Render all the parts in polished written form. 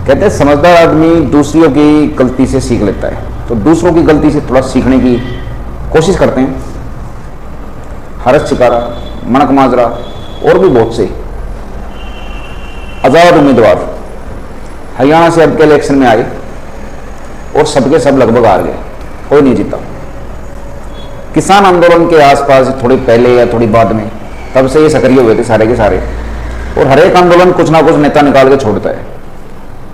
कहते हैं समझदार आदमी दूसरों की गलती से सीख लेता है, तो दूसरों की गलती से थोड़ा सीखने की कोशिश करते हैं। हर्ष शिकारा, मणक माजरा और भी बहुत से आजाद उम्मीदवार हरियाणा से अब के इलेक्शन में आए और सबके सब लगभग हार गए, कोई नहीं जीता। किसान आंदोलन के आसपास थोड़ी पहले या थोड़ी बाद में तब से ये सक्रिय हुए थे सारे के सारे, और हर एक आंदोलन कुछ ना कुछ नेता निकाल के छोड़ता है।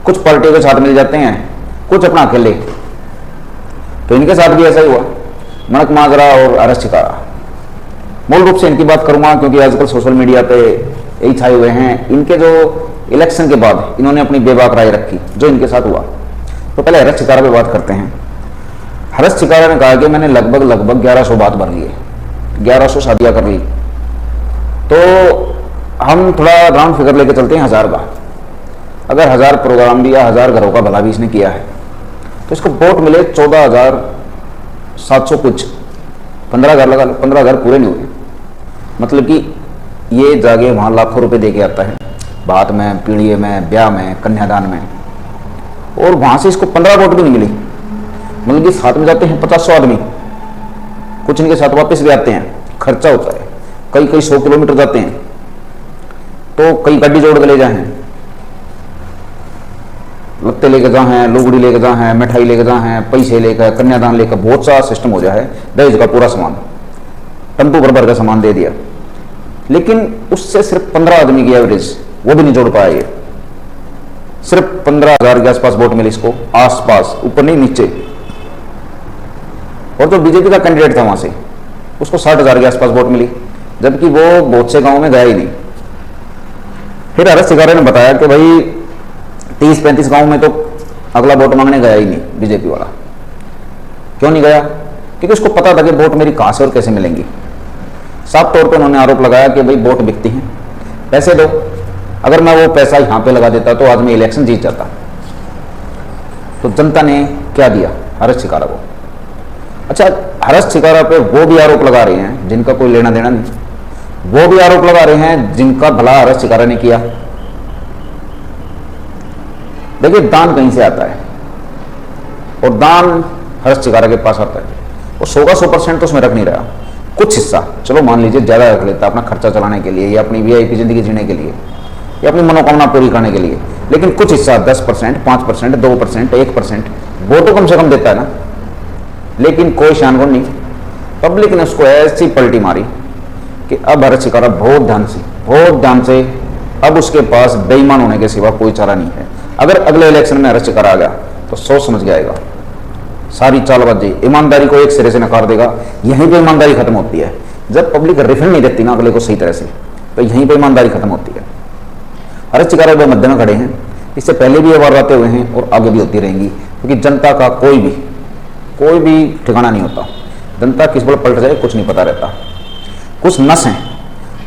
कुछ पार्टियों के साथ मिल जाते हैं, कुछ अपना अकेले। तो इनके साथ भी ऐसा ही हुआ, मणक माजरा और हर्ष शिकारा। मूल रूप से इनकी बात करूंगा क्योंकि आजकल सोशल मीडिया पे यही छाए हुए हैं। इनके जो इलेक्शन के बाद इन्होंने अपनी बेबाक राय रखी जो इनके साथ हुआ। तो पहले हर्ष शिकारा पे बात करते हैं। हर्ष शिकारा ने कहा कि मैंने लगभग 1100 बात भर लिए, 1100 शादियां कर ली। तो हम थोड़ा राउंड फिगर लेके चलते हैं 1000 का। अगर 1000 प्रोग्राम भी या 1000 घरों का भला भी इसने किया है तो इसको वोट मिले 14,700 कुछ, 15,000 लगा लो, 15,000 पूरे नहीं हुए। मतलब कि ये जाके वहाँ लाखों रुपए दे के आता है, बात में, पीढ़ी में, ब्याह में, कन्यादान में, और वहाँ से इसको 15 वोट भी नहीं मिली। मतलब कि साथ में जाते हैं 50-100 आदमी, कुछ इनके साथ वापस भी आते हैं, खर्चा होता है, कई 100 किलोमीटर जाते हैं, तो कई गाड़ी जोड़ के ले जाए हैं, लत्ते लेके जा हैं, लुगड़ी लेके जा हैं, मिठाई लेके जा हैं, पैसे लेकर, कन्यादान लेकर, बहुत सा सिस्टम हो जाए है, दहेज का पूरा सामान, टम्पू भर का सामान दे दिया। लेकिन उससे सिर्फ 15 आदमी की एवरेज, वो भी नहीं जोड़ पाया ये। सिर्फ 15,000 के आसपास वोट मिले इसको, आसपास, ऊपर नहीं नीचे। और जो बीजेपी का कैंडिडेट था वहां से, उसको 60,000 के आसपास वोट मिली, जबकि वो बहुत से गांव में गया ही नहीं। फिर हर्ष शिकारा ने बताया कि भाई 30-35 गांव में तो अगला वोट मांगने गया ही नहीं बीजेपी वाला। क्यों नहीं गया? क्योंकि उसको पता था कि वोट मेरी कहां से और कैसे मिलेंगी। साफ तौर पर उन्होंने आरोप लगाया कि भाई वोट बिकती हैं, पैसे दो। अगर मैं वो पैसा यहां पे लगा देता तो आज मैं इलेक्शन जीत जाता। तो जनता ने क्या दिया हर्ष शिकारा को? अच्छा, हर्ष शिकारा पे वो भी आरोप लगा रहे हैं जिनका कोई लेना देना नहीं, वो भी आरोप लगा रहे हैं जिनका भला हर्ष शिकारा ने किया। देखिए, दान कहीं से आता है और दान हर्ष शिकारा के पास आता है, और 100 का 100% तो उसमें रख नहीं रहा। कुछ हिस्सा, चलो मान लीजिए ज्यादा रख लेता अपना खर्चा चलाने के लिए, या अपनी वीआईपी जिंदगी जीने के लिए, या अपनी मनोकामना पूरी करने के लिए, लेकिन कुछ हिस्सा 10%, 5%, 2%, 1% वो तो कम से कम देता है ना। लेकिन कोई शानगुण नहीं, पब्लिक ने उसको ऐसी पलटी मारी कि अब हर्ष शिकारा बहुत ध्यान से अब उसके पास बेईमान होने के सिवा कोई चारा नहीं है। अगर अगले इलेक्शन में हर्ष शिकारा आ गया तो सोच समझ के आएगा, सारी चालबाजी, ईमानदारी को एक सिरे से नकार देगा। यहीं पे ईमानदारी खत्म होती है। जब पब्लिक रिफंड नहीं देती ना अगले को सही तरह से, तो यहीं पे ईमानदारी खत्म होती है। हर्ष शिकारा वो मध्य में खड़े हैं, इससे पहले भी ये वारदातें हुए हैं और आगे भी होती रहेंगी, क्योंकि जनता का कोई भी ठिकाना नहीं होता। जनता किस बल पलट जाए कुछ नहीं पता रहता। कुछ नस हैं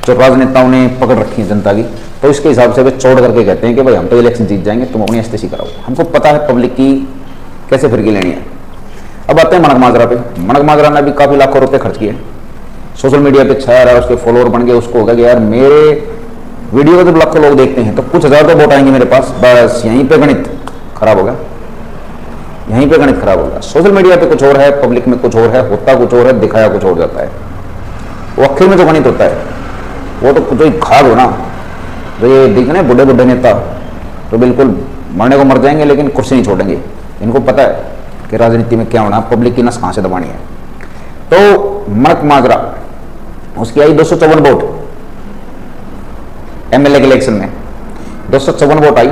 जो राजनेताओं ने पकड़ रखी है जनता की, तो इसके हिसाब से वे चोड़ करके कहते हैं कि भाई हम तो इलेक्शन जीत जाएंगे, तुम अपनी एस्टेसी कराओ। हमको पता है पब्लिक की कैसे फिरकी लेनी है। अब आते हैं मणक माजरा पे। मणक माजरा ने भी काफी लाखों रुपए खर्च किए, सोशल मीडिया पे छाया रहा, उसके फॉलोअर बन गए। उसको होगा कि यार मेरे वीडियो को जब लाखों लोग देखते हैं तो कुछ हजार तो वोट आएंगे मेरे पास, बस यहीं पे गणित खराब हो गया, यहीं पे गणित खराब हो गया। सोशल मीडिया पे कुछ और है, पब्लिक में कुछ और है, होता कुछ और है, दिखाया कुछ और जाता है। वो आखिर में जो गणित होता है वो तो जो खाद हो ना, जो ये दिख रहे बुढ़े बुढ़े नेता तो बिल्कुल मरने को मर जाएंगे लेकिन कुर्सी नहीं छोड़ेंगे। इनको पता है कि राजनीति में क्या होना, पब्लिक की नस कहां से दबानी है। तो मणक माजरा, उसकी आई 254 वोट एमएलए के इलेक्शन में, 254 वोट आई।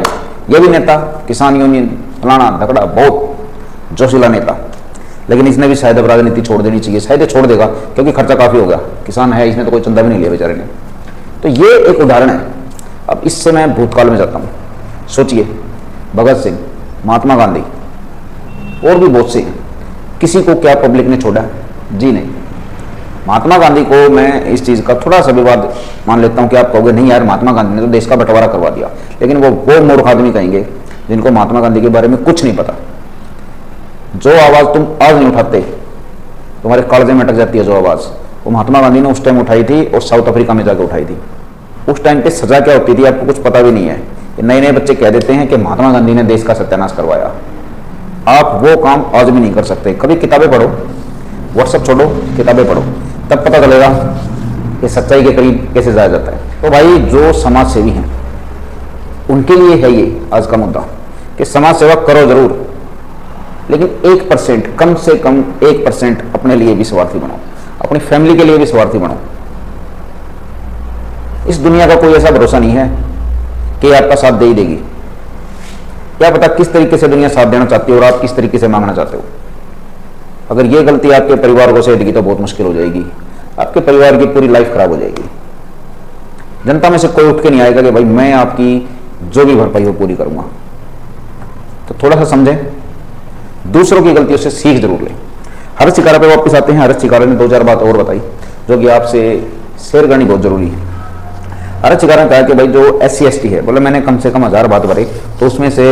ये भी नेता, किसान यूनियन फलाना धकड़ा, बहुत जोशीला नेता, लेकिन इसने भी शायद अब राजनीति छोड़ देनी चाहिए। शायद छोड़ देगा क्योंकि खर्चा काफी हो गया, किसान है, इसने तो कोई चंदा भी नहीं लिया बेचारे ने। तो ये एक उदाहरण है। अब इससे मैं भूतकाल में जाता हूं। सोचिए, भगत सिंह, महात्मा गांधी और भी बहुत से हैं, किसी को क्या पब्लिक ने छोड़ा? जी नहीं। महात्मा गांधी को मैं इस चीज का थोड़ा सा विवाद मान लेता हूं कि आप कहोगे नहीं यार महात्मा गांधी ने तो देश का बंटवारा करवा दिया, लेकिन वो मूर्ख आदमी कहेंगे जिनको महात्मा गांधी के बारे में कुछ नहीं पता। जो आवाज तुम आज नहीं उठाते, तुम्हारे कालजे में अटक जाती है जो आवाज, वो महात्मा गांधी ने उस टाइम उठाई थी और साउथ अफ्रीका में जाकर उठाई थी। उस टाइम पे सजा क्या होती थी आपको कुछ पता भी नहीं है। नए नए बच्चे कह देते हैं कि महात्मा गांधी ने देश का सत्यानाश करवाया। आप वो काम आज भी नहीं कर सकते। कभी किताबें पढ़ो, व्हाट्सएप छोड़ो, किताबें पढ़ो, तब पता चलेगा कि सच्चाई के करीब कैसे जाया जाता है। तो भाई जो समाज सेवी हैं उनके लिए है ये आज का मुद्दा कि समाज सेवा करो जरूर, लेकिन 1%, कम से कम 1% अपने लिए भी स्वार्थी बनो, अपनी फैमिली के लिए भी स्वार्थी बनो। इस दुनिया का कोई ऐसा भरोसा नहीं है कि आपका साथ दे ही देगी। क्या पता किस तरीके से दुनिया साथ देना चाहती है और आप किस तरीके से मांगना चाहते हो। अगर ये गलती आपके परिवार को सहेजेगी तो बहुत मुश्किल हो जाएगी, आपके परिवार की पूरी लाइफ खराब हो जाएगी। जनता में से कोई उठ के नहीं आएगा कि भाई मैं आपकी जो भी भरपाई हो पूरी करूंगा। तो थोड़ा सा समझें, दूसरों की गलतियों से सीख जरूर लें। हर्ष चिकारा पे वापस आते हैं। हर्ष चिकारा ने 2-4 बात और बताई जो कि आपसे शेयर करनी बहुत जरूरी है। हर्ष चिकारा ने कहा कि भाई जो SC/ST है, बोले मैंने कम से कम 1000 बात भरे तो उसमें से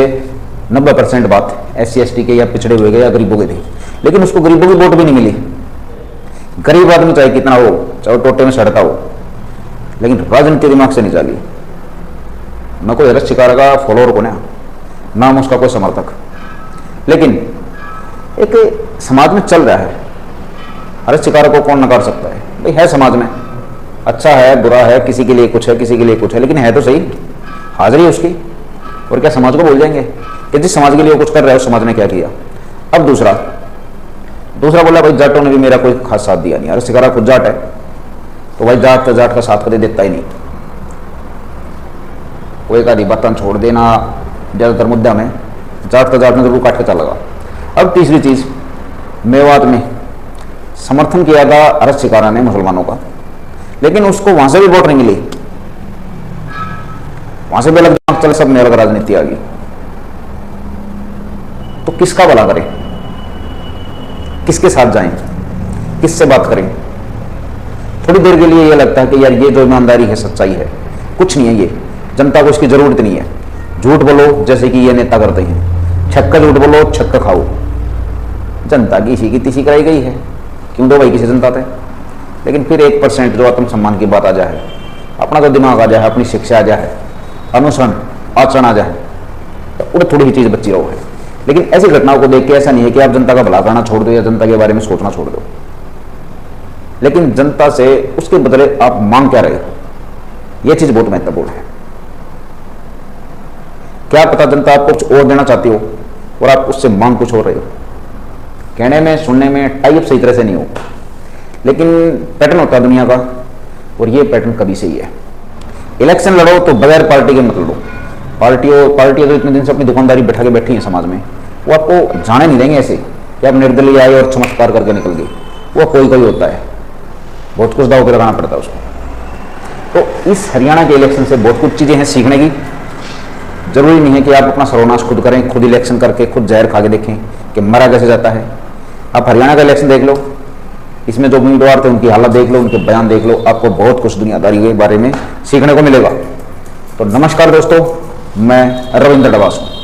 90% बात SC/ST के या पिछड़े हुए गए या गरीबों के थे, लेकिन उसको गरीबों की वोट भी नहीं मिली। गरीब आदमी चाहे कितना हो, चाहे टोटे में सड़ता हो, लेकिन राजनीति दिमाग से नहीं चली। न कोई हर्ष चिकारा का फॉलोअर को नाम उसका कोई समर्थक, लेकिन एक समाज में चल रहा है। हर्ष चिकारा को कौन नकार सकता है? भाई है समाज में, अच्छा है बुरा है, किसी के लिए कुछ है किसी के लिए कुछ है, लेकिन है तो सही, हाजिरी है उसकी। और क्या समाज को बोल जाएंगे कि जिस समाज के लिए वो कुछ कर रहा है उस समाज ने क्या किया। अब दूसरा बोला भाई जाटों ने भी मेरा कोई खास साथ दिया नहीं। हर्ष चिकारा खुद जाट है, तो भाई जाट का साथ कभी देता ही नहीं। वो एक आधी बात छोड़ देना, ज्यादातर मुद्दा में जाट ने जरूर काट के चला लगा। अब तीसरी चीज, मेवात में समर्थन किया था हर्ष चिकारा ने मुसलमानों का, लेकिन उसको वहां से भी वोट नहीं मिली। वहां से भी अलग चल, सब में अलग राजनीति आ गई। तो किसका भला करें, किसके साथ जाएं, किससे बात करें? थोड़ी देर के लिए ये लगता है कि यार ये जो ईमानदारी है, सच्चाई है, कुछ नहीं है ये, जनता को इसकी जरूरत नहीं है। झूठ बोलो जैसे कि ये नेता करते हैं, छक्का झूठ बोलो छक्का खाओ। जनता की इसी की तीसी कराई गई है, क्यों दो भाई किसी जनता थे। लेकिन फिर 1% जो आत्मसम्मान की बात आ जाए, अपना जो दिमाग आ जाए, अपनी शिक्षा आ जाए, अनुसरण आचरण आ जाए, तो उन्हें थोड़ी ही चीज बची रहो है। लेकिन ऐसी घटनाओं को देख के ऐसा नहीं है कि आप जनता का भला करना छोड़ दो या जनता के बारे में सोचना छोड़ दो, लेकिन जनता से उसके बदले आप मांग क्या रहे हो, यह चीज बहुत महत्वपूर्ण है। क्या पता जनता आपको कुछ और देना चाहती हो और आप उससे मांग कुछ और रहे हो। कहने में सुनने में टाइप सही तरह से नहीं हो, लेकिन पैटर्न होता है दुनिया का, और ये पैटर्न कभी से ही है। इलेक्शन लड़ो तो बगैर पार्टी के मत लड़ो। पार्टियां तो इतने दिन से अपनी दुकानदारी बैठा के बैठी हैं समाज में, वो आपको जाने नहीं देंगे ऐसे कि आप निर्दलीय आए और चमत्कार करके निकल गए। वो कोई होता है, बहुत कुछ दाव पे लगाना पड़ता है उसको। तो इस हरियाणा के इलेक्शन से बहुत कुछ चीजें हैं सीखने की। जरूरी नहीं है कि आप अपना सर्वनाश खुद करें, खुद इलेक्शन करके खुद जहर खा के देखें कि मरा कैसे जाता है। आप हरियाणा का इलेक्शन देख लो, इसमें जो उम्मीदवार थे उनकी हालत देख लो, उनके बयान देख लो, आपको बहुत कुछ दुनियादारी के बारे में सीखने को मिलेगा। तो नमस्कार दोस्तों, मैं रविंद्र डवास हूं।